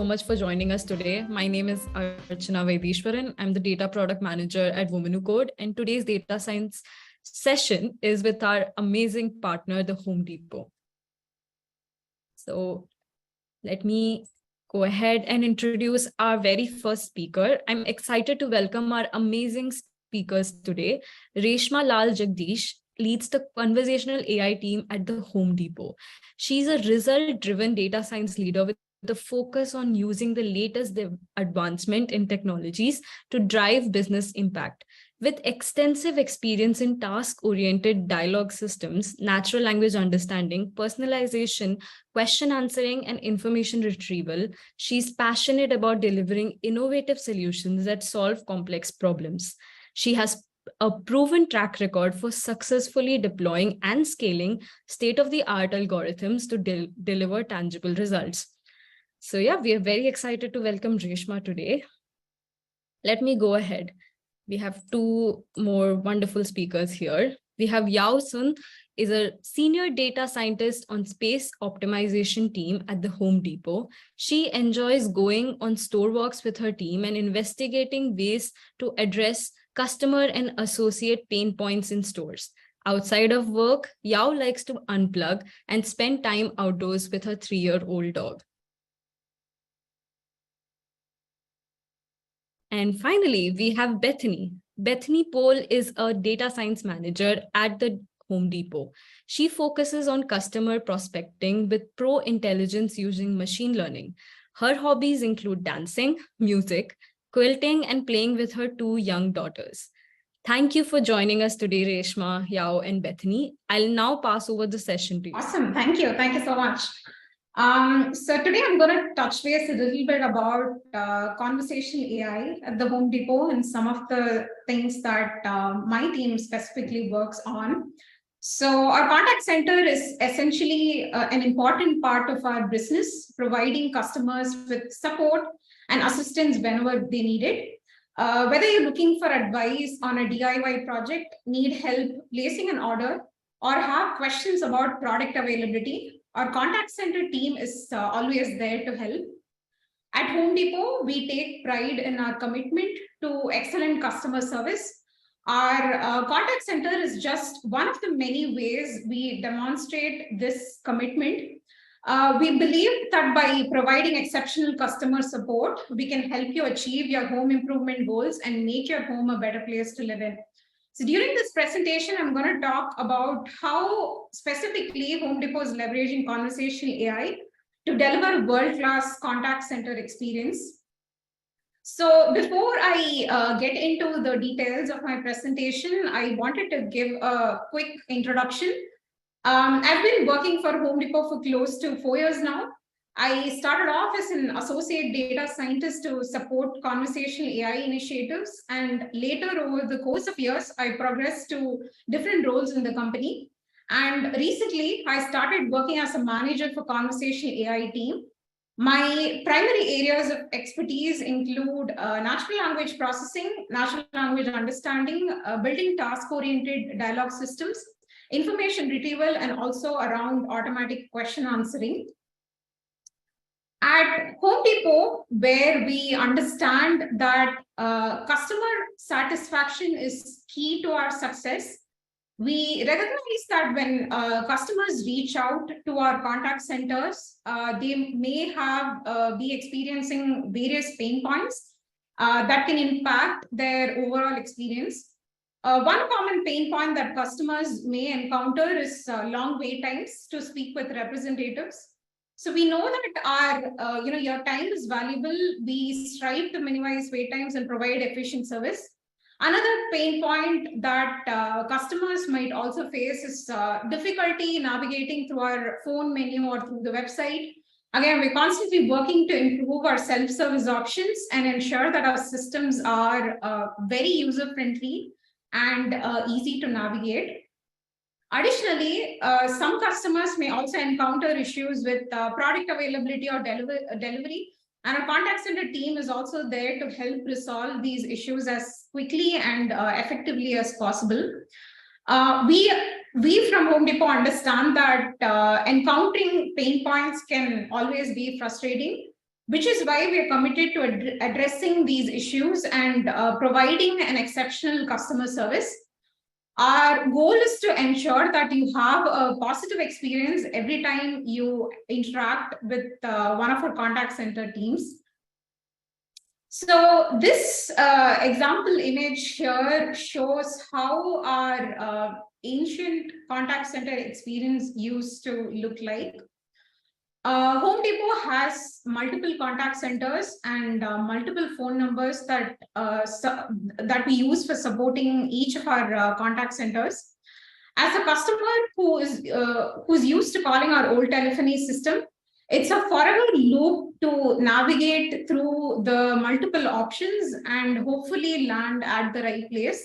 much for joining us today. My name is Archana Vaidheeswaran. I'm the data product manager at WWCode, and today's data science session is with our amazing partner, the Home Depot. So let me go ahead and introduce our very first speaker. I'm excited to welcome our amazing speakers today. Reshma Jagadheesh leads the conversational AI team at the Home Depot. She's a result-driven data science leader with a focus on using the latest advancement in technologies to drive business impact. With extensive experience in task-oriented dialogue systems, natural language understanding, personalization, question answering, and information retrieval, she's passionate about delivering innovative solutions that solve complex problems. She has a proven track record for successfully deploying and scaling state-of-the-art algorithms to deliver tangible results. So yeah, we are very excited to welcome Reshma today. Let me go ahead. We have two more wonderful speakers here. We have Yao Sun, is a senior data scientist on space optimization team at the Home Depot. She enjoys going on store walks with her team and investigating ways to address customer and associate pain points in stores. Outside of work, Yao likes to unplug and spend time outdoors with her 3-year-old dog. And finally, we have Bethany. Bethany Pohl is a data science manager at the Home Depot. She focuses on customer prospecting with pro intelligence using machine learning. Her hobbies include dancing, music, quilting, and playing with her 2 young daughters. Thank you for joining us today, Reshma, Yao, and Bethany. I'll now pass over the session to you. Awesome. Thank you. Thank you so much. So today I'm going to touch base a little bit about conversational AI at the Home Depot and some of the things that my team specifically works on. So our contact center is essentially an important part of our business, providing customers with support and assistance whenever they need it. Whether you're looking for advice on a DIY project, need help placing an order, or have questions about product availability, our contact center team is always there to help. At Home Depot, we take pride in our commitment to excellent customer service. Our contact center is just one of the many ways we demonstrate this commitment. We believe that by providing exceptional customer support, we can help you achieve your home improvement goals and make your home a better place to live in. So during this presentation, I'm going to talk about how specifically Home Depot is leveraging conversational AI to deliver world-class contact center experience. So before I get into the details of my presentation, I wanted to give a quick introduction. I've been working for Home Depot for close to 4 years now. I started off as an associate data scientist to support conversational AI initiatives. And later, over the course of years, I progressed to different roles in the company. And recently, I started working as a manager for conversational AI team. My primary areas of expertise include natural language processing, natural language understanding, building task-oriented dialogue systems, information retrieval, and also around automatic question answering. At Home Depot, where we understand that customer satisfaction is key to our success, we recognize that when customers reach out to our contact centers, they may have be experiencing various pain points that can impact their overall experience. One common pain point that customers may encounter is long wait times to speak with representatives. So we know that our, your time is valuable. We strive to minimize wait times and provide efficient service. Another pain point that customers might also face is difficulty navigating through our phone menu or through the website. Again, we're constantly working to improve our self-service options and ensure that our systems are very user-friendly and easy to navigate. Additionally, some customers may also encounter issues with product availability or delivery, and our contact center team is also there to help resolve these issues as quickly and effectively as possible. We from Home Depot understand that encountering pain points can always be frustrating. which is why we are committed to addressing these issues and providing an exceptional customer service. Our goal is to ensure that you have a positive experience every time you interact with one of our contact center teams. So this example image here shows how our ancient contact center experience used to look like. Home Depot has multiple contact centers and multiple phone numbers that that we use for supporting each of our contact centers. As a customer who's used to calling our old telephony system, it's a forever loop to navigate through the multiple options and hopefully land at the right place.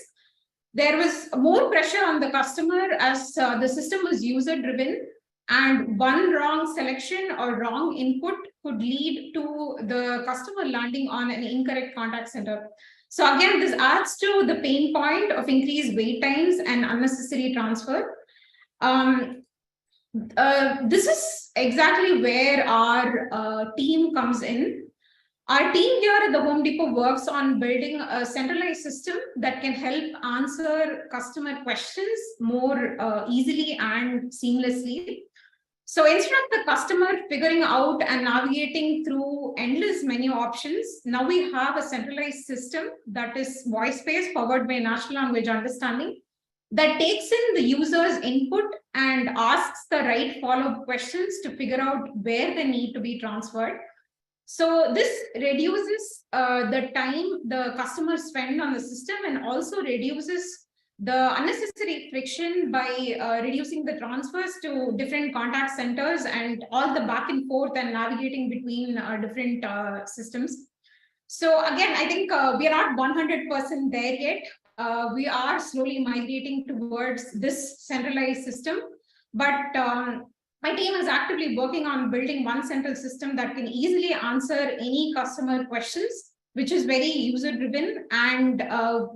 There was more pressure on the customer as the system was user driven, and one wrong selection or wrong input could lead to the customer landing on an incorrect contact center. So again, this adds to the pain point of increased wait times and unnecessary transfer. This is exactly where our team comes in. Our team here at the Home Depot works on building a centralized system that can help answer customer questions more easily and seamlessly. So instead of the customer figuring out and navigating through endless menu options, now we have a centralized system that is voice-based, powered by natural language understanding, that takes in the user's input and asks the right follow-up questions to figure out where they need to be transferred. So this reduces the time the customers spend on the system and also reduces the unnecessary friction by reducing the transfers to different contact centers and all the back and forth and navigating between different systems. So again, I think we are not 100% there yet. We are slowly migrating towards this centralized system, but my team is actively working on building one central system that can easily answer any customer questions, which is very user driven. And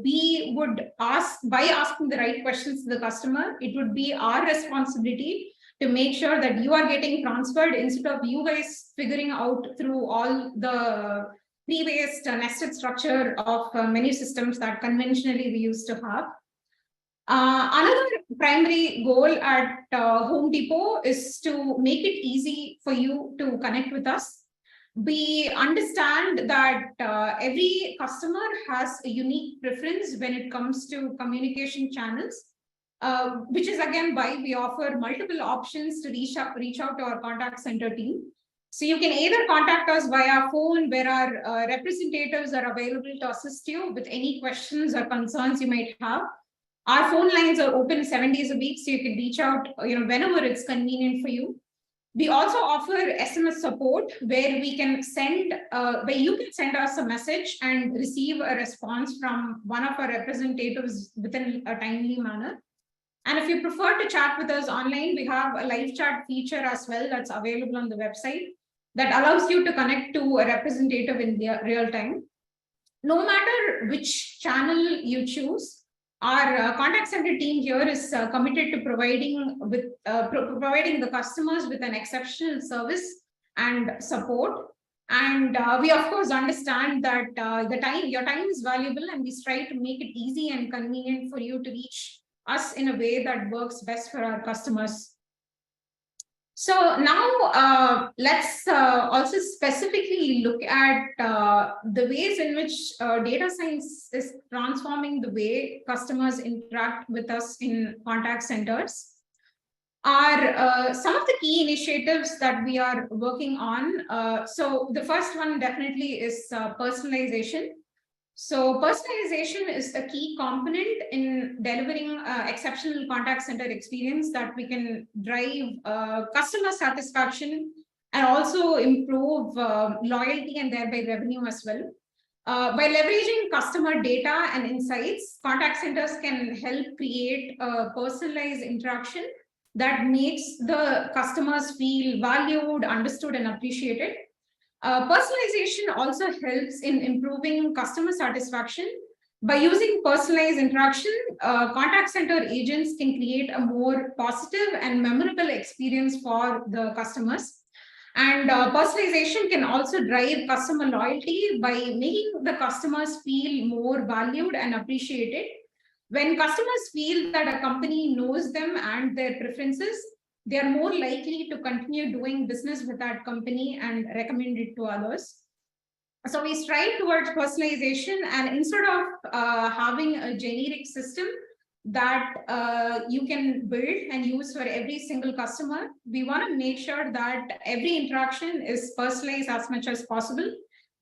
we would ask, by asking the right questions to the customer, it would be our responsibility to make sure that you are getting transferred instead of you guys figuring out through all the pre-based nested structure of many systems that conventionally we used to have. Another primary goal at Home Depot is to make it easy for you to connect with us. We understand that every customer has a unique preference when it comes to communication channels, which is again why we offer multiple options to reach out to our contact center team. So you can either contact us via phone, where our representatives are available to assist you with any questions or concerns you might have. Our phone lines are open 7 days a week, so you can reach out whenever it's convenient for you. We also offer SMS support, where we can send, where you can send us a message and receive a response from one of our representatives within a timely manner. And if you prefer to chat with us online, we have a live chat feature as well that's available on the website that allows you to connect to a representative in real time. No matter which channel you choose, our contact center team here is committed to providing the customers with an exceptional service and support. And we of course understand that your time is valuable, and we strive to make it easy and convenient for you to reach us in a way that works best for our customers. So now let's also specifically look at the ways in which data science is transforming the way customers interact with us in contact centers. Are some of the key initiatives that we are working on. So the first one definitely is personalization. So personalization is a key component in delivering exceptional contact center experience that we can drive customer satisfaction and also improve loyalty and thereby revenue as well. By leveraging customer data and insights, contact centers can help create a personalized interaction that makes the customers feel valued, understood, and appreciated. Personalization also helps in improving customer satisfaction. By using personalized interaction, contact center agents can create a more positive and memorable experience for the customers. And personalization can also drive customer loyalty by making the customers feel more valued and appreciated. When customers feel that a company knows them and their preferences, they are more likely to continue doing business with that company and recommend it to others. So we strive towards personalization, and instead of having a generic system that you can build and use for every single customer, we want to make sure that every interaction is personalized as much as possible.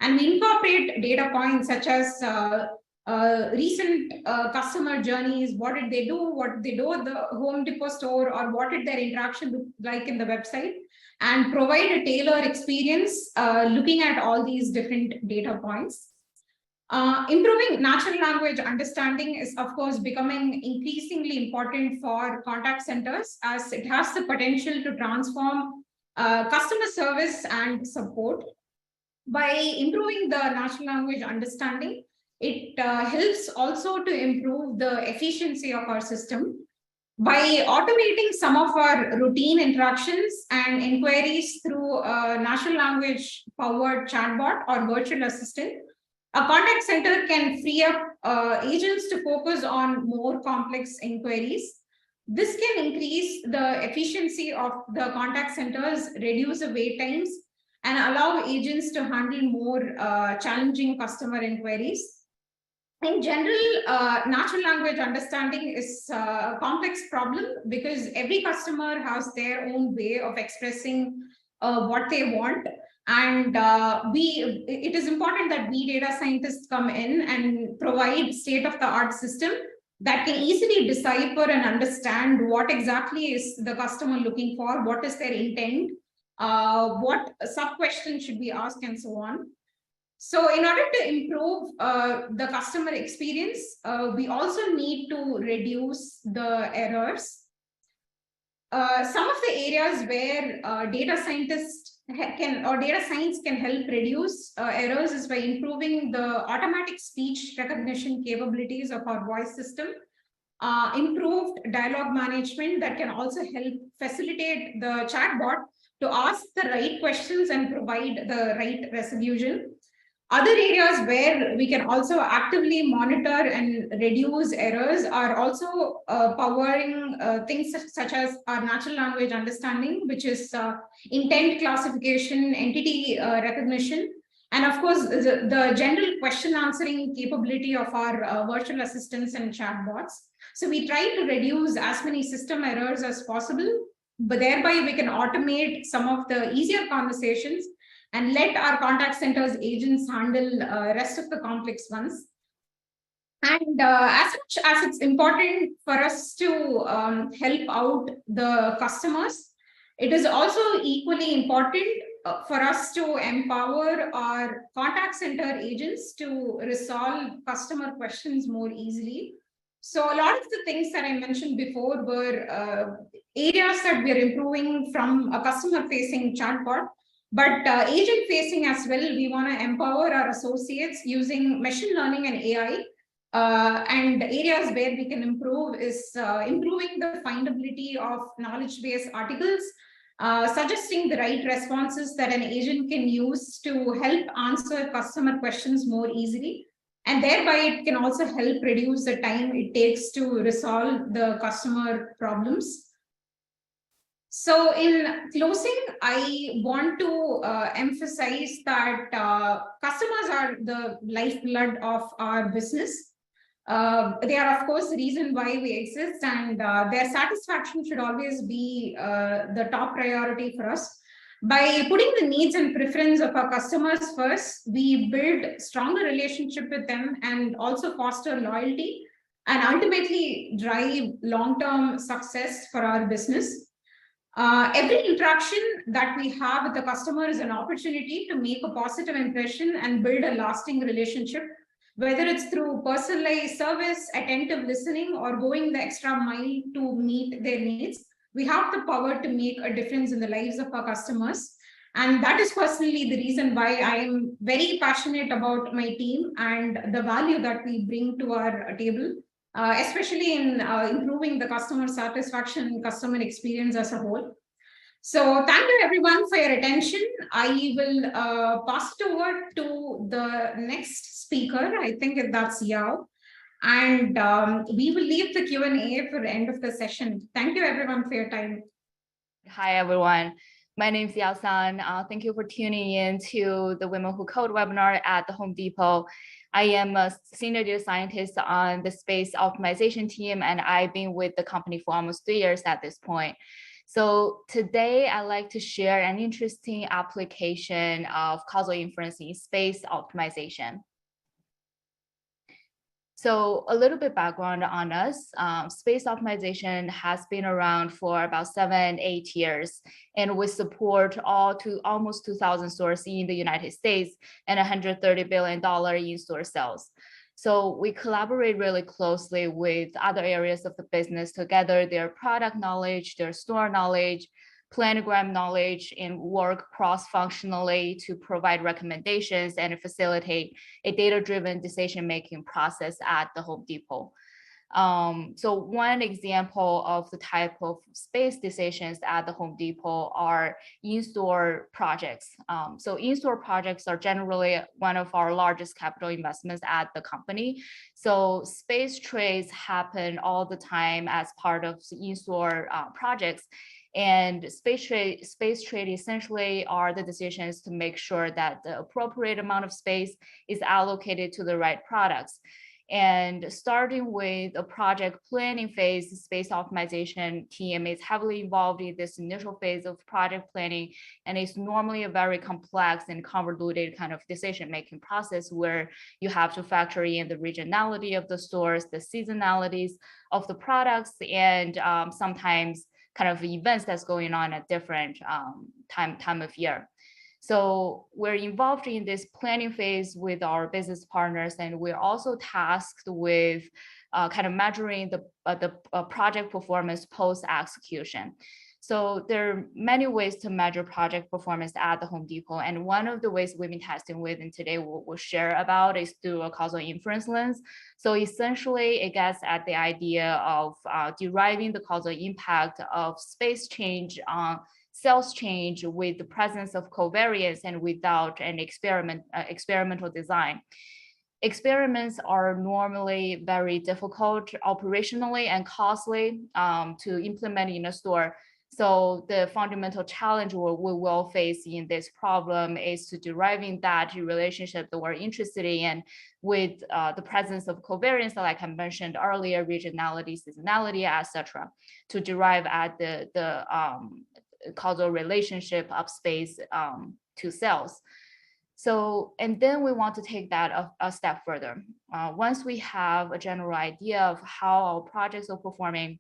And we incorporate data points such as recent customer journeys, what did they do, what did they do at the Home Depot store, or what did their interaction look like in the website, and provide a tailored experience looking at all these different data points. Improving natural language understanding is, of course, becoming increasingly important for contact centers, as it has the potential to transform customer service and support. By improving the natural language understanding, it helps also to improve the efficiency of our system. By automating some of our routine interactions and inquiries through a natural language powered chatbot or virtual assistant, a contact center can free up agents to focus on more complex inquiries. This can increase the efficiency of the contact centers, reduce the wait times, and allow agents to handle more challenging customer inquiries. In general, natural language understanding is a complex problem because every customer has their own way of expressing what they want. And it is important that we data scientists come in and provide state-of-the-art system that can easily decipher and understand what exactly is the customer looking for, what is their intent, what sub-questions should be asked, and so on. So in order to improve the customer experience, we also need to reduce the errors. Some of the areas where data scientists data science can help reduce errors is by improving the automatic speech recognition capabilities of our voice system, improved dialogue management that can also help facilitate the chatbot to ask the right questions and provide the right resolution. Other areas where we can also actively monitor and reduce errors are also powering things such as our natural language understanding, which is intent classification, entity recognition, and of course, the general question answering capability of our virtual assistants and chatbots. So we try to reduce as many system errors as possible, but thereby we can automate some of the easier conversations and let our contact centers agents handle rest of the complex ones. And as much as it's important for us to help out the customers, it is also equally important for us to empower our contact center agents to resolve customer questions more easily. So a lot of the things that I mentioned before were areas that we are improving from a customer-facing chatbot. But agent facing as well, we want to empower our associates using machine learning and AI. And areas where we can improve is improving the findability of knowledge-based articles, suggesting the right responses that an agent can use to help answer customer questions more easily. And thereby it can also help reduce the time it takes to resolve the customer problems. So in closing, I want to emphasize that customers are the lifeblood of our business. They are, of course, the reason why we exist, and their satisfaction should always be the top priority for us. By putting the needs and preference of our customers first, we build stronger relationship with them and also foster loyalty and ultimately drive long-term success for our business. Every interaction that we have with the customer is an opportunity to make a positive impression and build a lasting relationship, whether it's through personalized service, attentive listening, or going the extra mile to meet their needs. We have the power to make a difference in the lives of our customers. And that is personally the reason why I am very passionate about my team and the value that we bring to our table. Especially in improving the customer satisfaction and customer experience as a whole. So thank you everyone for your attention. I will pass it over to the next speaker. I think that's Yao. And we will leave the Q&A for the end of the session. Thank you everyone for your time. Hi, everyone. My name is Yao-san. Thank you for tuning in to the Women Who Code webinar at the Home Depot. I am a senior data scientist on the space optimization team, and I've been with the company for almost 3 years at this point. So today, I'd like to share an interesting application of causal inference in space optimization. So a little bit background on us. Space optimization has been around for about 7-8 years, and we support almost 2,000 stores in the United States and $130 billion in store sales. So we collaborate really closely with other areas of the business to gather their product knowledge, their store knowledge, planogram knowledge, and work cross-functionally to provide recommendations and facilitate a data-driven decision-making process at the Home Depot. So one example of the type of space decisions at the Home Depot are in-store projects. So in-store projects are generally one of our largest capital investments at the company. So space trades happen all the time as part of the in-store projects. And space trade essentially are the decisions to make sure that the appropriate amount of space is allocated to the right products. And starting with a project planning phase, the space optimization team is heavily involved in this initial phase of project planning. And it's normally a very complex and convoluted kind of decision-making process where you have to factor in the regionality of the stores, the seasonalities of the products, and sometimes kind of events that's going on at different time of year. So we're involved in this planning phase with our business partners, and we're also tasked with kind of measuring the project performance post-execution. So there are many ways to measure project performance at the Home Depot. And one of the ways we've been testing with, and today we'll share about, is through a causal inference lens. So essentially, it gets at the idea of deriving the causal impact of space change on sales change with the presence of covariance and without an experimental design. Experiments are normally very difficult operationally and costly to implement in a store. So the fundamental challenge we will face in this problem is to deriving that relationship that we're interested in with the presence of covariance, like I mentioned earlier, regionality, seasonality, etc., to derive at the causal relationship of space to sales. So, and then we want to take that a step further. Once we have a general idea of how our projects are performing,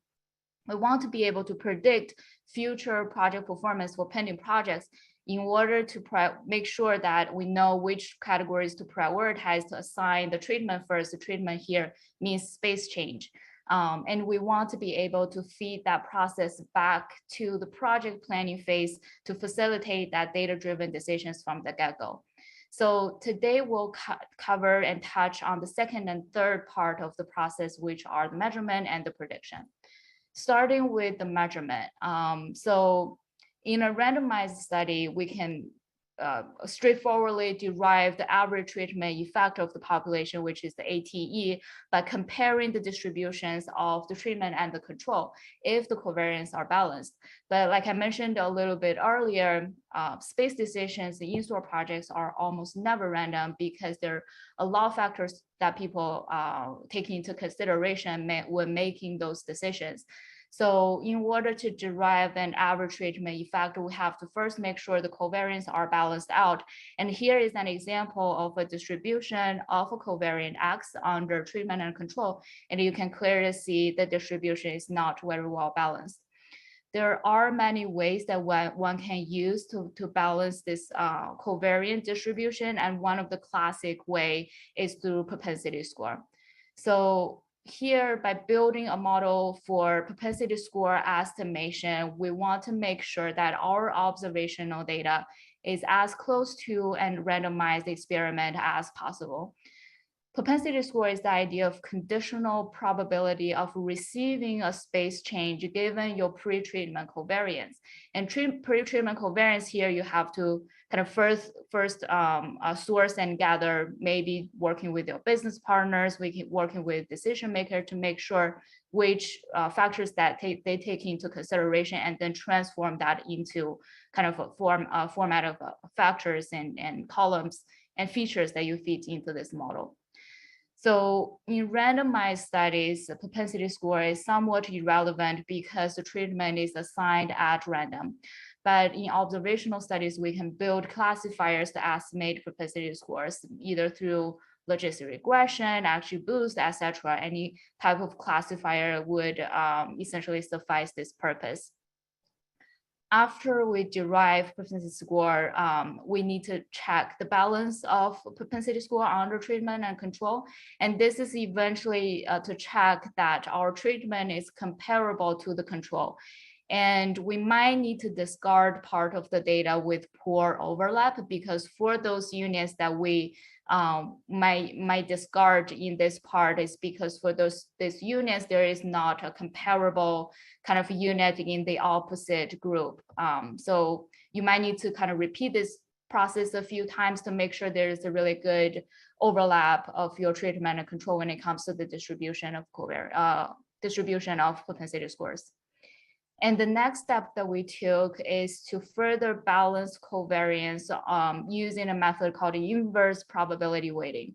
we want to be able to predict future project performance for pending projects in order to make sure that we know which categories to prioritize to assign the treatment first. The treatment here means space change. And we want to be able to feed that process back to the project planning phase to facilitate that data-driven decisions from the get-go. So today we'll cover and touch on the second and third part of the process, which are the measurement and the prediction. Starting with the measurement. So in a randomized study, we can straightforwardly derive the average treatment effect of the population, which is the ATE, by comparing the distributions of the treatment and the control if the covariance are balanced. But like I mentioned a little bit earlier, space decisions in in-store projects are almost never random because there are a lot of factors that people take into consideration when making those decisions. So in order to derive an average treatment effect, we have to first make sure the covariance are balanced out. And here is an example of a distribution of a covariant X under treatment and control. And you can clearly see the distribution is not very well balanced. There are many ways that one can use to balance this covariant distribution. And one of the classic way is through propensity score. So here, by building a model for propensity score estimation, we want to make sure that our observational data is as close to a randomized experiment as possible. propensity score is the idea of conditional probability of receiving a space change given your pre-treatment covariance. And pre-treatment covariance here, you have to kind of first source and gather, maybe working with your business partners, working with decision maker to make sure which factors that they take into consideration, and then transform that into kind of a format of factors and columns and features that you feed into this model. So in randomized studies, the propensity score is somewhat irrelevant because the treatment is assigned at random. But in observational studies, we can build classifiers to estimate propensity scores, either through logistic regression, XGBoost, etc. Any type of classifier would essentially suffice this purpose. After we derive propensity score, we need to check the balance of propensity score under treatment and control. And this is eventually to check that our treatment is comparable to the control. And we might need to discard part of the data with poor overlap, because for those units that we might discard in this part is because for these units, there is not a comparable kind of unit in the opposite group. So you might need to kind of repeat this process a few times to make sure there is a really good overlap of your treatment and control when it comes to the distribution of propensity scores. And the next step that we took is to further balance covariance using a method called inverse probability weighting.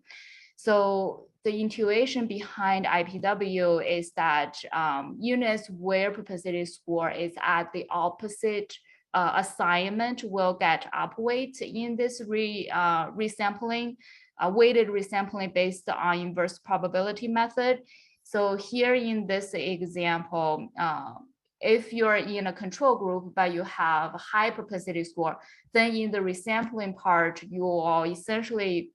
So the intuition behind IPW is that units where propensity score is at the opposite assignment will get upweight in this resampling, weighted resampling based on inverse probability method. So here in this example, if you're in a control group, but you have a high propensity score, then in the resampling part, you will essentially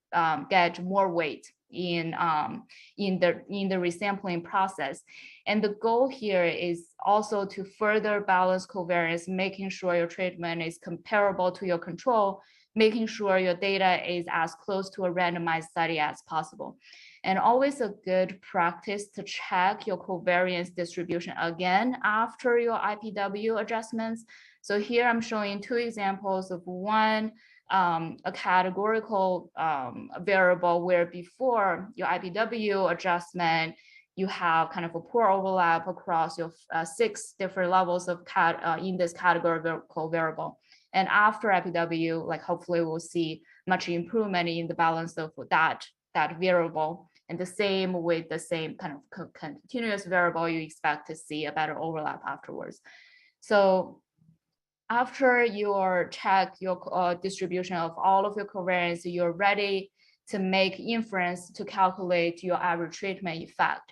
get more weight in the resampling process. And the goal here is also to further balance covariance, making sure your treatment is comparable to your control, making sure your data is as close to a randomized study as possible. And always a good practice to check your covariance distribution again after your IPW adjustments. So here I'm showing two examples of one, a categorical variable where before your IPW adjustment, you have kind of a poor overlap across your 6 different levels of in this categorical variable. And after IPW, like hopefully we'll see much improvement in the balance of that variable. And the same with the same kind of continuous variable, you expect to see a better overlap afterwards. So after you check your distribution of all of your covariance, you're ready to make inference to calculate your average treatment effect.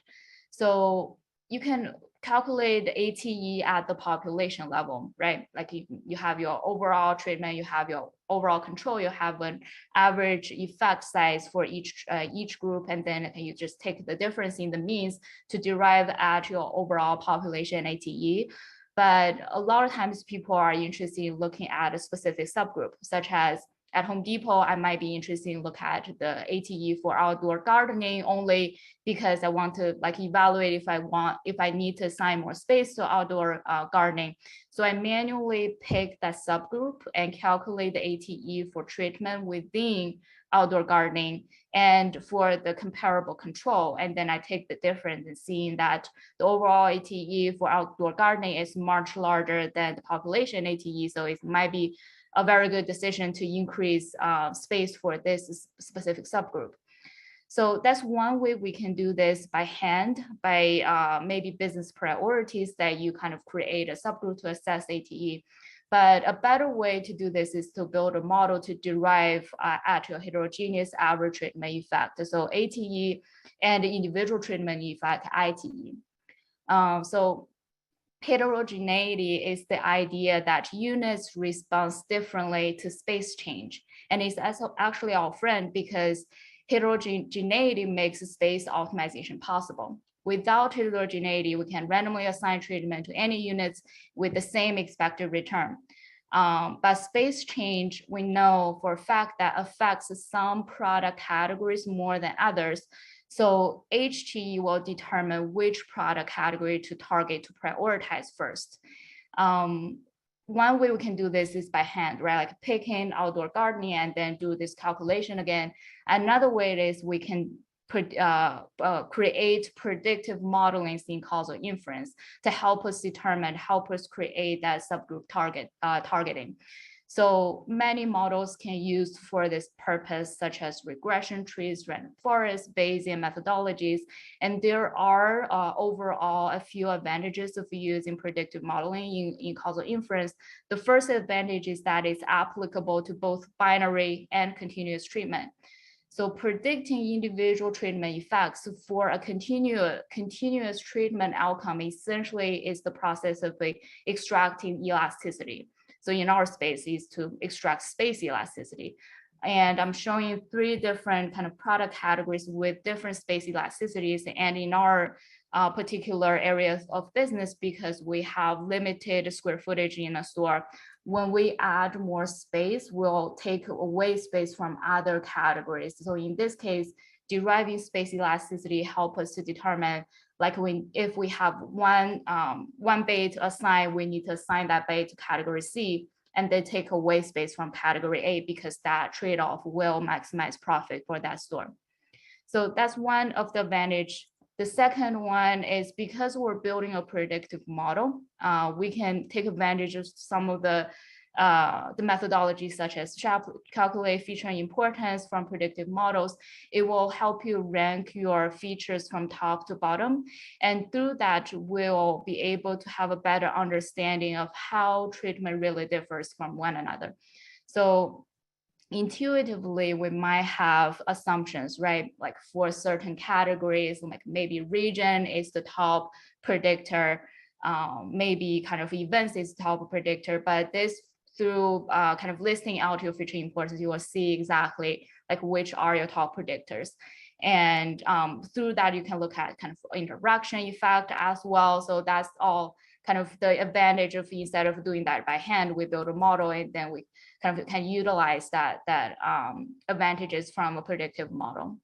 So you can calculate ATE at the population level, right? Like you have your overall treatment, you have your overall control, you have an average effect size for each group, and then you just take the difference in the means to derive at your overall population ATE. But a lot of times people are interested in looking at a specific subgroup, such as at Home Depot, I might be interested in look at the ATE for outdoor gardening only because I want to like evaluate if I need to assign more space to outdoor gardening. So I manually pick that subgroup and calculate the ATE for treatment within outdoor gardening and for the comparable control. And then I take the difference and seeing that the overall ATE for outdoor gardening is much larger than the population ATE. So it might be a very good decision to increase space for this specific subgroup. So that's one way we can do this by hand, by maybe business priorities that you kind of create a subgroup to assess ATE. But a better way to do this is to build a model to derive at your heterogeneous average treatment effect. So ATE and individual treatment effect, ITE. So heterogeneity is the idea that units respond differently to space change. And it's actually our friend because heterogeneity makes space optimization possible. Without heterogeneity, we can randomly assign treatment to any units with the same expected return. But space change, we know for a fact that affects some product categories more than others. So HT will determine which product category to target to prioritize first. One way we can do this is by hand, right? Like picking outdoor gardening and then do this calculation again. Another way is we can create predictive modelings in causal inference to help us create that subgroup targeting. So many models can use for this purpose, such as regression trees, random forests, Bayesian methodologies. And there are overall a few advantages of using predictive modeling in causal inference. The first advantage is that it's applicable to both binary and continuous treatment. So predicting individual treatment effects for a continuous treatment outcome essentially is the process of extracting elasticity. So in our space is to extract space elasticity. And I'm showing you 3 different kind of product categories with different space elasticities. And in our particular areas of business, because we have limited square footage in a store, when we add more space, we'll take away space from other categories. So in this case, deriving space elasticity help us to determine, like if we have one bay to assign, we need to assign that bay to category C, and then take away space from category A because that trade-off will maximize profit for that store. So that's one of the advantage. The second one is because we're building a predictive model, we can take advantage of some of the methodologies such as calculate feature importance from predictive models. It will help you rank your features from top to bottom. And through that, we'll be able to have a better understanding of how treatment really differs from one another. So intuitively, we might have assumptions, right? Like for certain categories, like maybe region is the top predictor, maybe kind of events is the top predictor, but this through kind of listing out your feature importance, you will see exactly like which are your top predictors. And through that, you can look at kind of interaction effect as well. So that's all kind of the advantage of instead of doing that by hand, we build a model and then we kind of can utilize that advantages from a predictive model.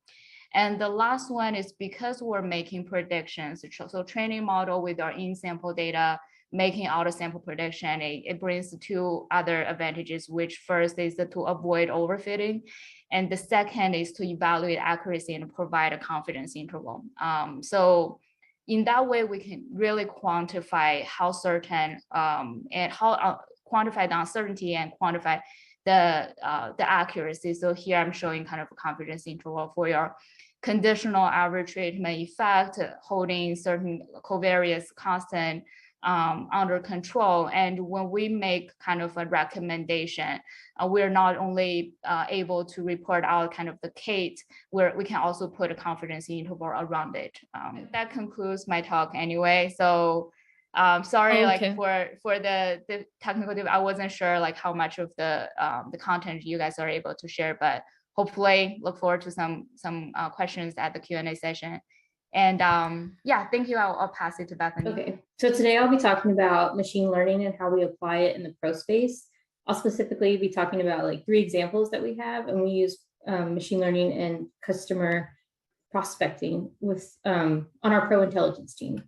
And the last one is because we're making predictions, so training model with our in-sample data, making out a sample prediction, it brings 2 other advantages, which first is to avoid overfitting. And the second is to evaluate accuracy and provide a confidence interval. So in that way, we can really quantify how certain and how quantify the uncertainty and quantify the accuracy. So here I'm showing kind of a confidence interval for your conditional average treatment effect, holding certain covariates constant under control. And when we make kind of a recommendation, we're not only able to report out kind of the Kate, where we can also put a confidence interval around it. That concludes my talk anyway. So sorry, like for the technical tip, I wasn't sure like how much of the content you guys are able to share, but hopefully look forward to some questions at the Q&A session. And yeah, thank you. I'll pass it to Bethany. Okay, so today I'll be talking about machine learning and how we apply it in the pro space. I'll specifically be talking about like 3 examples that we have, and we use machine learning and customer prospecting with on our pro intelligence team.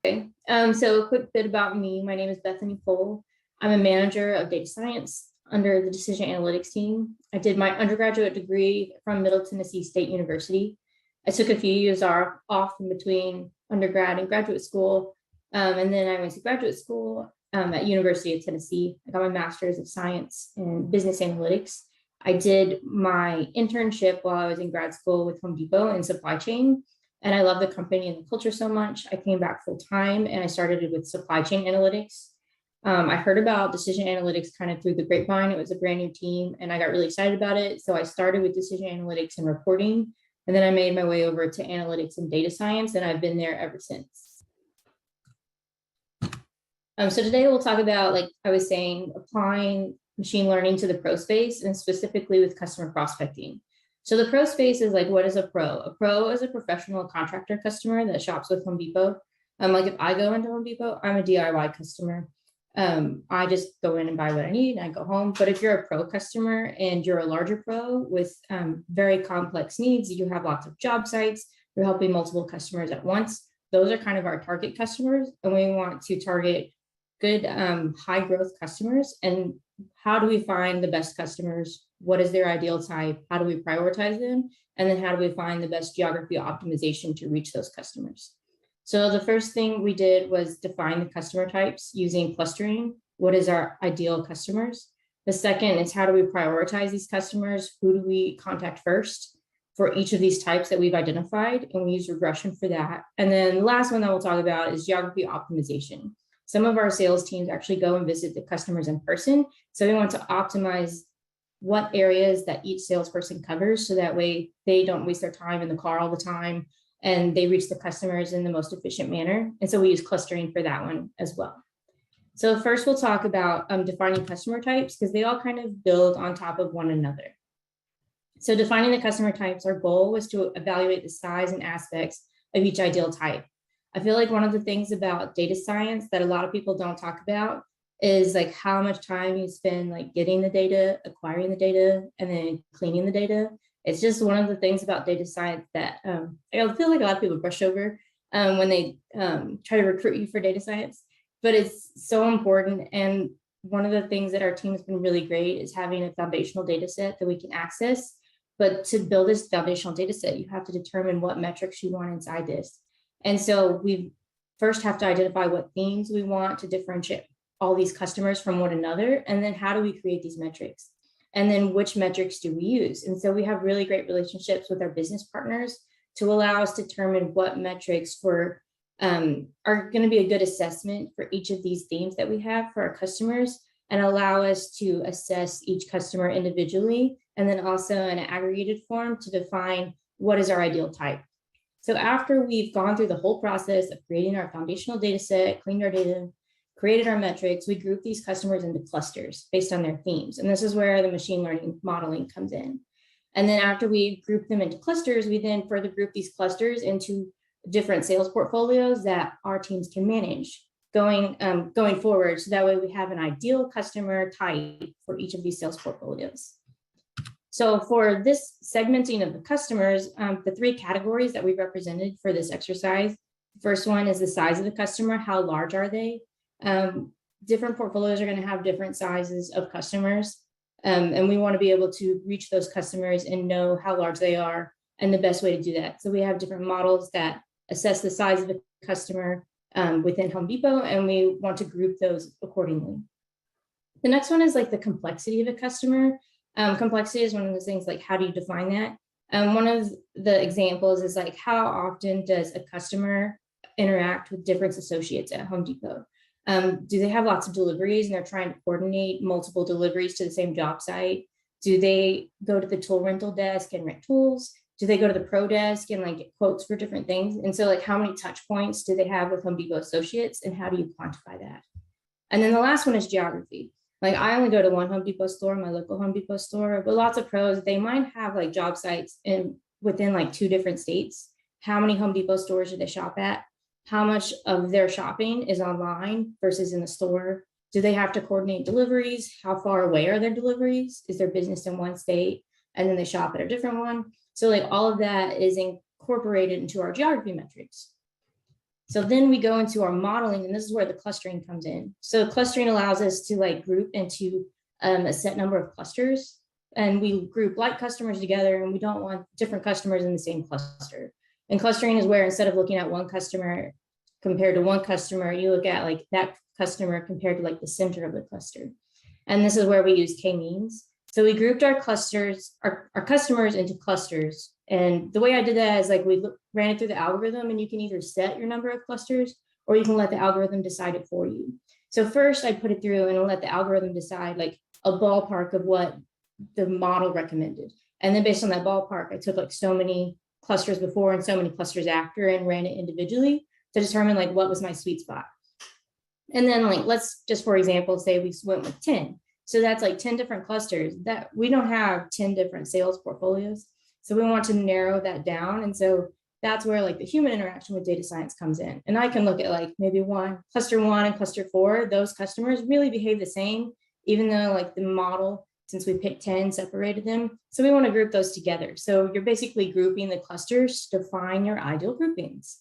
Okay, so a quick bit about me. My name is Bethany Cole. I'm a manager of data science under the decision analytics team. I did my undergraduate degree from Middle Tennessee State University. I took a few years off in between undergrad and graduate school. And then I went to graduate school at University of Tennessee. I got my master's of science in business analytics. I did my internship while I was in grad school with Home Depot in supply chain. And I love the company and the culture so much. I came back full time and I started with supply chain analytics. I heard about decision analytics kind of through the grapevine. It was a brand new team and I got really excited about it. So I started with decision analytics and reporting. And then I made my way over to analytics and data science, and I've been there ever since. So today we'll talk about, like I was saying, applying machine learning to the pro space and specifically with customer prospecting. So the pro space is like, what is a pro? A pro is a professional contractor customer that shops with Home Depot. Like if I go into Home Depot, I'm a DIY customer. I just go in and buy what I need and I go home. But if you're a pro customer and you're a larger pro with very complex needs, you have lots of job sites, you're helping multiple customers at once. Those are kind of our target customers. And we want to target good high growth customers. And how do we find the best customers? What is their ideal type? How do we prioritize them? And then how do we find the best geography optimization to reach those customers? So the first thing we did was define the customer types using clustering. What is our ideal customers? The second is how do we prioritize these customers? Who do we contact first for each of these types that we've identified? And we use regression for that. And then the last one that we'll talk about is geography optimization. Some of our sales teams actually go and visit the customers in person. So we want to optimize what areas that each salesperson covers so that way they don't waste their time in the car all the time and they reach the customers in the most efficient manner. And so we use clustering for that one as well. So first we'll talk about defining customer types because they all kind of build on top of one another. So defining the customer types, our goal was to evaluate the size and aspects of each ideal type. I feel like one of the things about data science that a lot of people don't talk about is like how much time you spend like getting the data, acquiring the data, and then cleaning the data. It's just one of the things about data science that I feel like a lot of people brush over when they try to recruit you for data science, but it's so important. And one of the things that our team has been really great is having a foundational data set that we can access. But to build this foundational data set, you have to determine what metrics you want inside this. And so we first have to identify what themes we want to differentiate all these customers from one another. And then how do we create these metrics? And then which metrics do we use? And so we have really great relationships with our business partners to allow us to determine what metrics for are going to be a good assessment for each of these themes that we have for our customers and allow us to assess each customer individually and then also in an aggregated form to define what is our ideal type. So after we've gone through the whole process of creating our foundational data set, cleaned our data, created our metrics, we group these customers into clusters based on their themes. And this is where the machine learning modeling comes in. And then after we group them into clusters, we then further group these clusters into different sales portfolios that our teams can manage going forward. So that way we have an ideal customer type for each of these sales portfolios. So for this segmenting of the customers, the three categories that we represented for this exercise, the first one is the size of the customer, how large are they? Different portfolios are going to have different sizes of customers. And we want to be able to reach those customers and know how large they are and the best way to do that. So we have different models that assess the size of a customer within Home Depot, and we want to group those accordingly. The next one is like the complexity of a customer. Complexity is one of those things like, how do you define that? One of the examples is like, how often does a customer interact with different associates at Home Depot? Do they have lots of deliveries and they're trying to coordinate multiple deliveries to the same job site? Do they go to the tool rental desk and rent tools? Do they go to the pro desk and like get quotes for different things? And so like how many touch points do they have with Home Depot associates and how do you quantify that? And then the last one is geography. Like I only go to one Home Depot store, my local Home Depot store, but lots of pros, they might have like job sites within like 2 different states. How many Home Depot stores do they shop at? How much of their shopping is online versus in the store? Do they have to coordinate deliveries? How far away are their deliveries? Is their business in one state and then they shop at a different one? So like all of that is incorporated into our geography metrics. So then we go into our modeling, and this is where the clustering comes in. So clustering allows us to like group into a set number of clusters, and we group like customers together, and we don't want different customers in the same cluster. And clustering is where instead of looking at one customer compared to one customer, you look at like that customer compared to like the center of the cluster. And this is where we use k-means. So we grouped our clusters, our customers into clusters. And the way I did that is like we ran it through the algorithm, and you can either set your number of clusters or you can let the algorithm decide it for you. So first I put it through and let the algorithm decide like a ballpark of what the model recommended. And then based on that ballpark, I took like so many clusters before and so many clusters after and ran it individually to determine like what was my sweet spot. And then like, let's just, for example, say we went with 10. So that's like 10 different clusters that we don't have 10 different sales portfolios. So we want to narrow that down. And so that's where like the human interaction with data science comes in. And I can look at like maybe cluster 1 and cluster 4, those customers really behave the same, even though like the model, since we picked 10, separated them. So we want to group those together. So you're basically grouping the clusters to define your ideal groupings.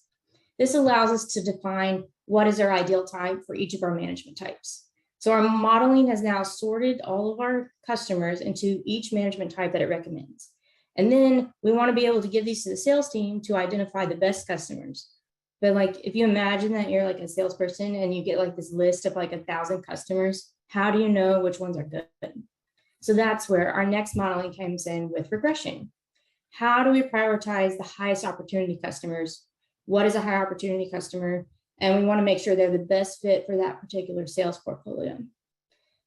This allows us to define what is our ideal type for each of our management types. So our modeling has now sorted all of our customers into each management type that it recommends. And then we want to be able to give these to the sales team to identify the best customers. But like, if you imagine that you're like a salesperson and you get like this list of like 1,000 customers, how do you know which ones are good? So that's where our next modeling comes in with regression. How do we prioritize the highest opportunity customers? What is a high opportunity customer? And we want to make sure they're the best fit for that particular sales portfolio.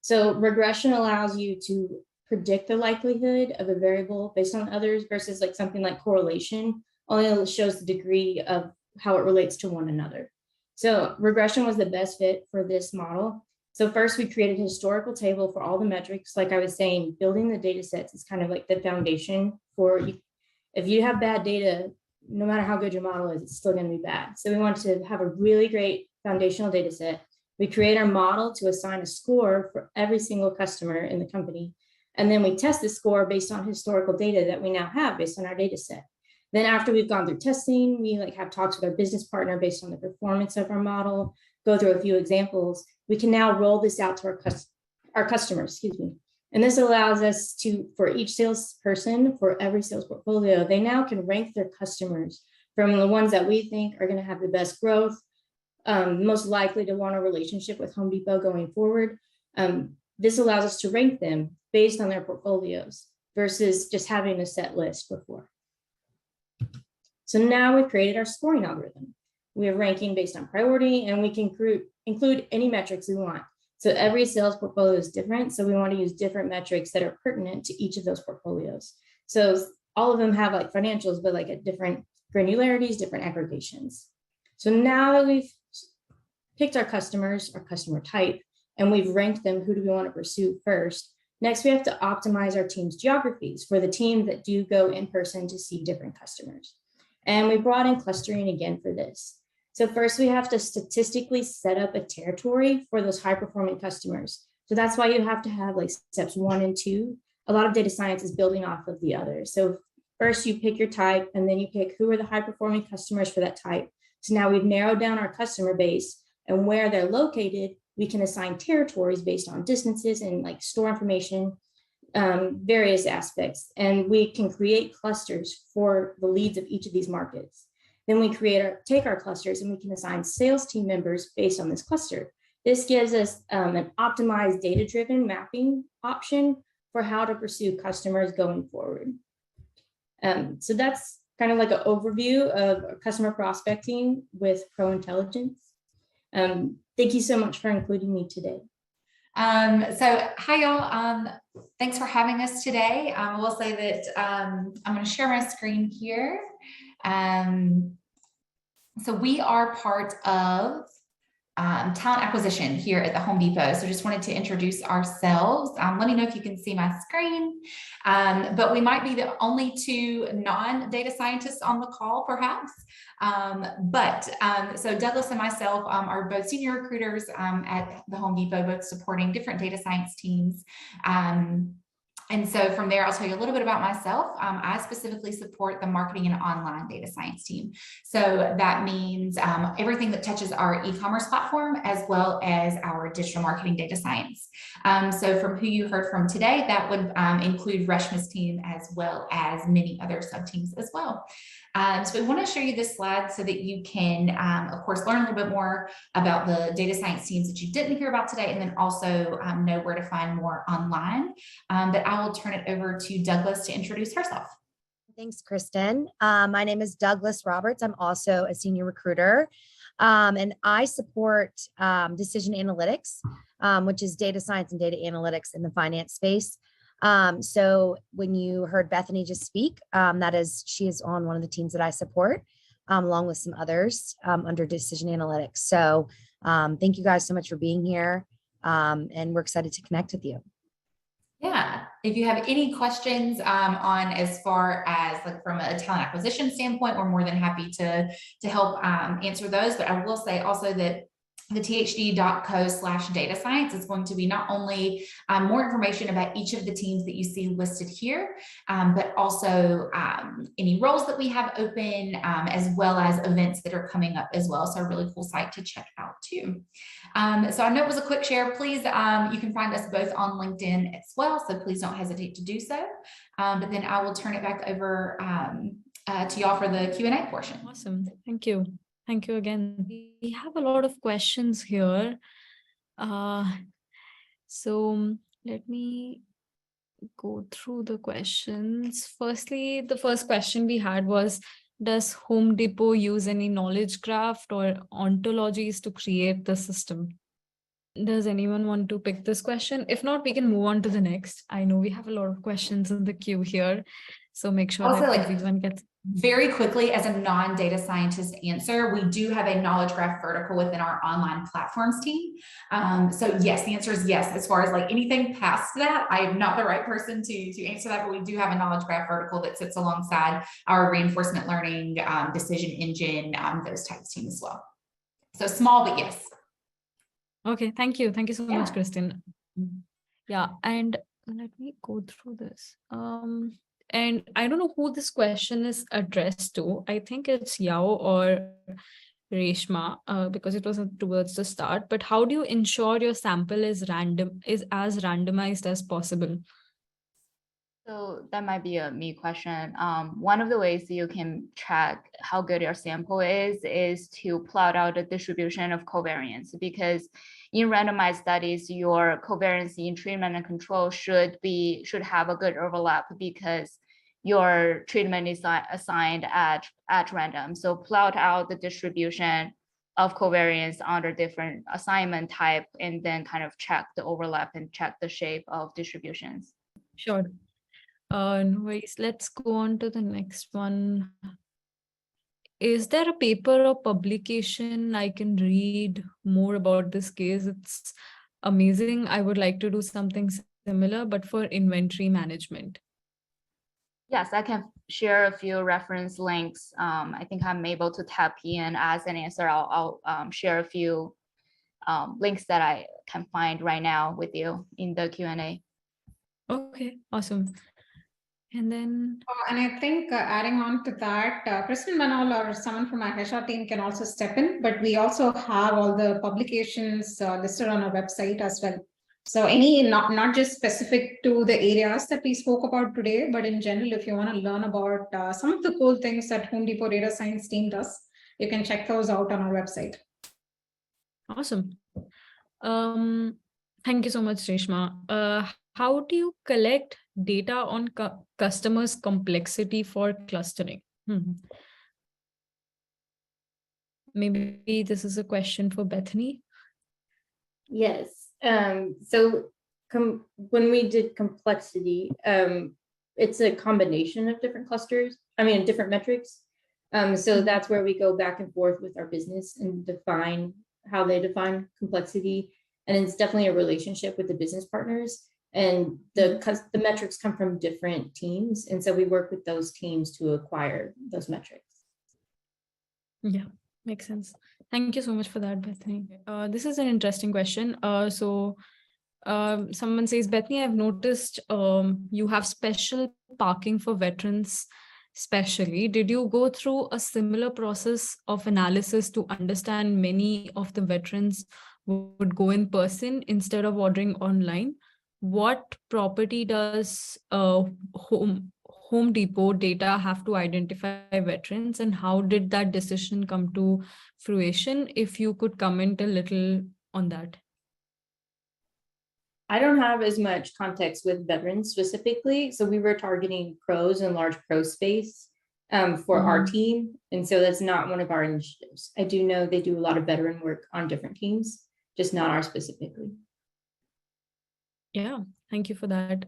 So regression allows you to predict the likelihood of a variable based on others versus like something like correlation only shows the degree of how it relates to one another. So regression was the best fit for this model. So first we created a historical table for all the metrics. Like I was saying, building the data sets is kind of like the foundation for you. If you have bad data, no matter how good your model is, it's still going to be bad. So we want to have a really great foundational data set. We create our model to assign a score for every single customer in the company. And then we test the score based on historical data that we now have based on our data set. Then after we've gone through testing, we like have talks with our business partner based on the performance of our model, go through a few examples. We can now roll this out to our customers, And this allows us to, for each salesperson, for every sales portfolio, they now can rank their customers from the ones that we think are going to have the best growth, most likely to want a relationship with Home Depot going forward. This allows us to rank them based on their portfolios versus just having a set list before. So now we've created our scoring algorithm. We have ranking based on priority, and we can include any metrics we want. So every sales portfolio is different. So we want to use different metrics that are pertinent to each of those portfolios. So all of them have like financials, but like at different granularities, different aggregations. So now that we've picked our customers, our customer type, and we've ranked them, who do we want to pursue first? Next, we have to optimize our team's geographies for the team that do go in person to see different customers. And we brought in clustering again for this. So first we have to statistically set up a territory for those high performing customers. So that's why you have to have like steps 1 and 2. A lot of data science is building off of the other. So first you pick your type, and then you pick who are the high performing customers for that type. So now we've narrowed down our customer base, and where they're located, we can assign territories based on distances and like store information, various aspects. And we can create clusters for the leads of each of these markets. Then we take our clusters, and we can assign sales team members based on this cluster. This gives us an optimized data-driven mapping option for how to pursue customers going forward. So that's kind of like an overview of customer prospecting with Pro Intelligence. Thank you so much for including me today. So hi y'all, thanks for having us today. I will say that I'm going to share my screen here. So we are part of talent acquisition here at the Home Depot. So just wanted to introduce ourselves. Let me know if you can see my screen, but we might be the only 2 non-data scientists on the call, perhaps. So Douglas and myself are both senior recruiters at the Home Depot, both supporting different data science teams. And so from there, I'll tell you a little bit about myself. I specifically support the marketing and online data science team. So that means everything that touches our e-commerce platform, as well as our digital marketing data science. So from who you heard from today, that would include Reshma's team, as well as many other sub-teams as well. So we want to show you this slide so that you can, of course, learn a little bit more about the data science teams that you didn't hear about today, and then also know where to find more online. But I will turn it over to Douglas to introduce herself. Thanks, Kristen. My name is Douglas Roberts. I'm also a senior recruiter, and I support decision analytics, which is data science and data analytics in the finance space. So when you heard Bethany just speak, she is on one of the teams that I support, along with some others under decision analytics. So thank you guys so much for being here, and we're excited to connect with you. Yeah, if you have any questions on as far as like from a talent acquisition standpoint, we're more than happy to help answer those. But I will say also that the thd.co/data science is going to be not only more information about each of the teams that you see listed here, but also any roles that we have open, as well as events that are coming up as well. So a really cool site to check out too. So I know it was a quick share. Please, you can find us both on LinkedIn as well, so please don't hesitate to do so. But then I will turn it back over to y'all for the Q&A portion. Awesome. Thank you. Thank you again. We have a lot of questions here. So let me go through the questions. Firstly, the first question we had was, does Home Depot use any knowledge graph or ontologies to create the system? Does anyone want to pick this question? If not, we can move on to the next. I know we have a lot of questions in the queue here, so make sure Also, that like, everyone gets. Very quickly, as a non-data scientist answer, we do have a knowledge graph vertical within our online platforms team. So yes, the answer is yes. As far as like anything past that, I am not the right person to answer that, but we do have a knowledge graph vertical that sits alongside our reinforcement learning, decision engine, those types team as well. So small, but yes. Okay, thank you. Thank you so much, Yeah. Kristen. Yeah, and let me go through this. And I don't know who this question is addressed to. I think it's Yao or Reshma, because it was towards the start. But how do you ensure your sample is as randomized as possible? So that might be a me question. One of the ways you can track how good your sample is to plot out the distribution of covariance, because in randomized studies, your covariance in treatment and control should have a good overlap, because your treatment is assigned at random. So plot out the distribution of covariance under different assignment type, and then kind of check the overlap and check the shape of distributions. Sure. No worries. Let's go on to the next one. Is there a paper or publication I can read more about this case? It's amazing. I would like to do something similar, but for inventory management. Yes, I can share a few reference links. I think I'm able to tap in as an answer. I'll share a few links that I can find right now with you in the Q&A. Okay, awesome. And then, and I think adding on to that, Kristen Manol or someone from our HR team can also step in, but we also have all the publications listed on our website as well. So any, not just specific to the areas that we spoke about today, but in general, if you want to learn about some of the cool things that Home Depot data science team does, you can check those out on our website. awesome. Thank you so much, Reshma. How do you collect data on customers' complexity for clustering? Maybe this is a question for Bethany. Yes. So when we did complexity, it's a combination of different clusters, different metrics. So that's where we go back and forth with our business and define how they define complexity. And it's definitely a relationship with the business partners. And the metrics come from different teams. And so we work with those teams to acquire those metrics. Yeah, makes sense. Thank you so much for that, Bethany. This is an interesting question. So someone says, Bethany, I've noticed you have special parking for veterans, especially. Did you go through a similar process of analysis to understand many of the veterans would go in person instead of ordering online? What property does Home Depot data have to identify veterans, and how did that decision come to fruition? If you could comment a little on that. I don't have as much context with veterans specifically. So we were targeting pros and large pro space for our team. And so that's not one of our initiatives. I do know they do a lot of veteran work on different teams, just not ours specifically. Yeah, thank you for that.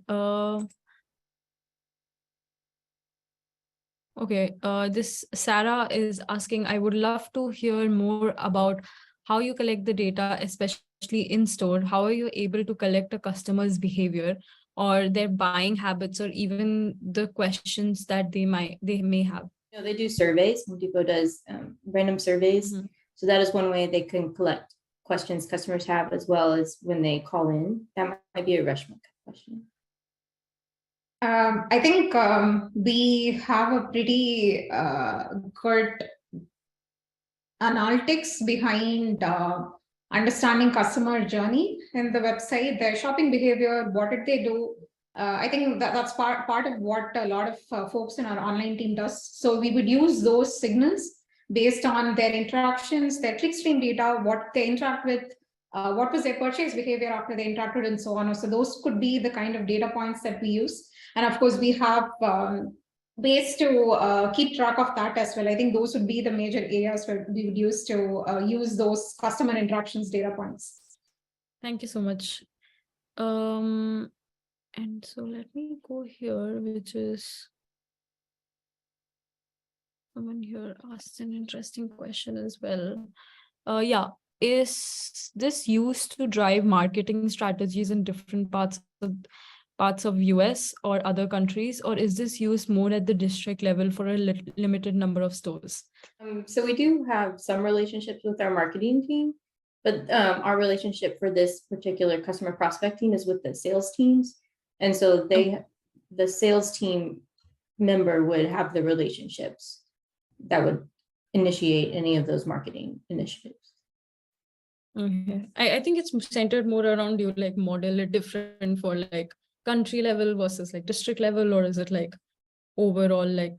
Okay, this Sarah is asking, I would love to hear more about how you collect the data, especially in store. How are you able to collect a customer's behavior? or their buying habits, or even the questions that they may have? They do surveys. Home Depot does random surveys. Mhm. So that is one way they can collect questions customers have, as well as when they call in. That might be a Reshma question. I think we have a pretty good analytics behind understanding customer journey in the website, their shopping behavior, what did they do. I think that's part of what a lot of folks in our online team does. So we would use those signals based on their interactions, their clickstream data, what they interact with, what was their purchase behavior after they interacted, and so on. So those could be the kind of data points that we use. And of course, we have ways to keep track of that as well. I think those would be the major areas where we would use to use those customer interactions data points. Thank you so much. And so let me go here, which is someone here asked an interesting question as well. Yeah, is this used to drive marketing strategies in different parts of US or other countries, or is this used more at the district level for a limited number of stores? So we do have some relationships with our marketing team, but our relationship for this particular customer prospecting is with the sales teams. And so the sales team member would have the relationships that would initiate any of those marketing initiatives. Okay. I think it's centered more around you like model it different for like country level versus like district level, or is it like overall like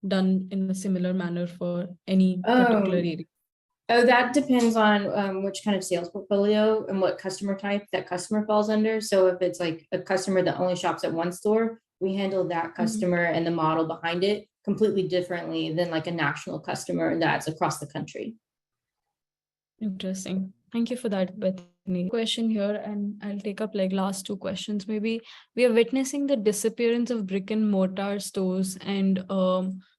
done in a similar manner for any particular area? Oh, that depends on which kind of sales portfolio and what customer type that customer falls under. So if it's like a customer that only shops at one store, we handle that customer and the model behind it completely differently than like a national customer that's across the country. Interesting. Thank you for that, Bethany. Question here, and I'll take up like last two questions. Maybe we are witnessing the disappearance of brick and mortar stores and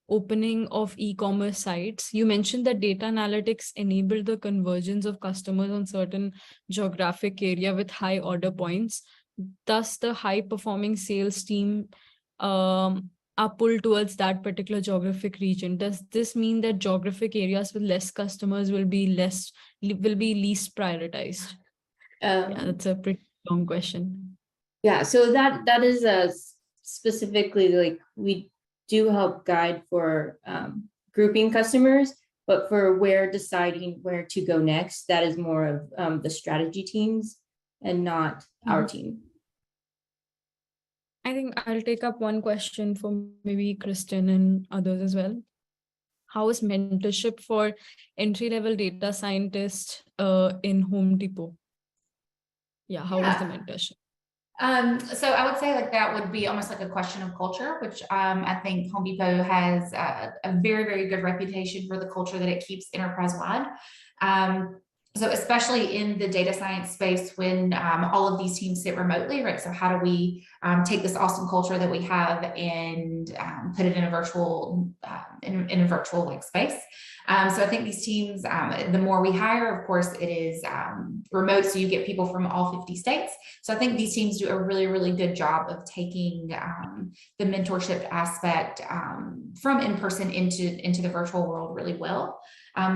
opening of e-commerce sites. You mentioned that data analytics enable the convergence of customers on certain geographic area with high order points. Thus, the high performing sales team are pulled towards that particular geographic region. Does this mean that geographic areas with less customers will be least prioritized? Yeah, that's a pretty long question. Yeah, so that is specifically like we do help guide for grouping customers, but for deciding where to go next, that is more of the strategy teams and not our team. I think I'll take up one question for maybe Kristen and others as well. How is mentorship for entry-level data scientists in Home Depot? Yeah, how is the mentorship? So I would say like that would be almost like a question of culture, which I think Home Depot has a very, very good reputation for the culture that it keeps enterprise-wide. So especially in the data science space, when all of these teams sit remotely, right? So how do we take this awesome culture that we have and put it in a virtual like space? So I think these teams, the more we hire, of course, it is remote, so you get people from all 50 states. So I think these teams do a really, really good job of taking the mentorship aspect from in-person into the virtual world really well.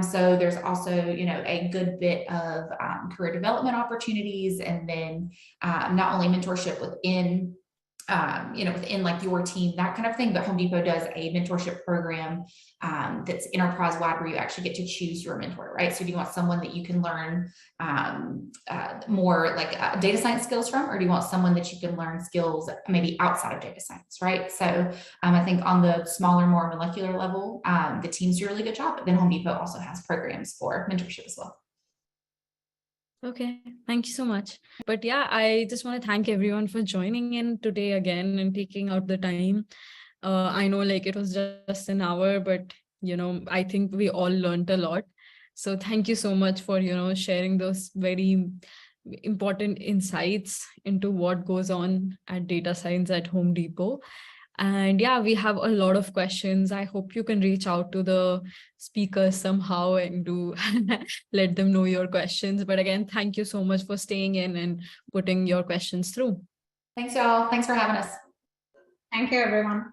So there's also, a good bit of career development opportunities, and then not only mentorship within within like your team, that kind of thing, but Home Depot does a mentorship program that's enterprise-wide where you actually get to choose your mentor, right? So do you want someone that you can learn more like data science skills from, or do you want someone that you can learn skills maybe outside of data science, right? So I think on the smaller, more molecular level, the teams do a really good job, but then Home Depot also has programs for mentorship as well. Okay, thank you so much. But yeah, I just want to thank everyone for joining in today again and taking out the time. I know like it was just an hour, but I think we all learned a lot. So thank you so much for, sharing those very important insights into what goes on at data science at Home Depot. And yeah, we have a lot of questions. I hope you can reach out to the speakers somehow and do let them know your questions. But again, thank you so much for staying in and putting your questions through. Thanks, y'all. Thanks for having us. Thank you, everyone.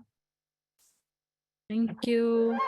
Thank you.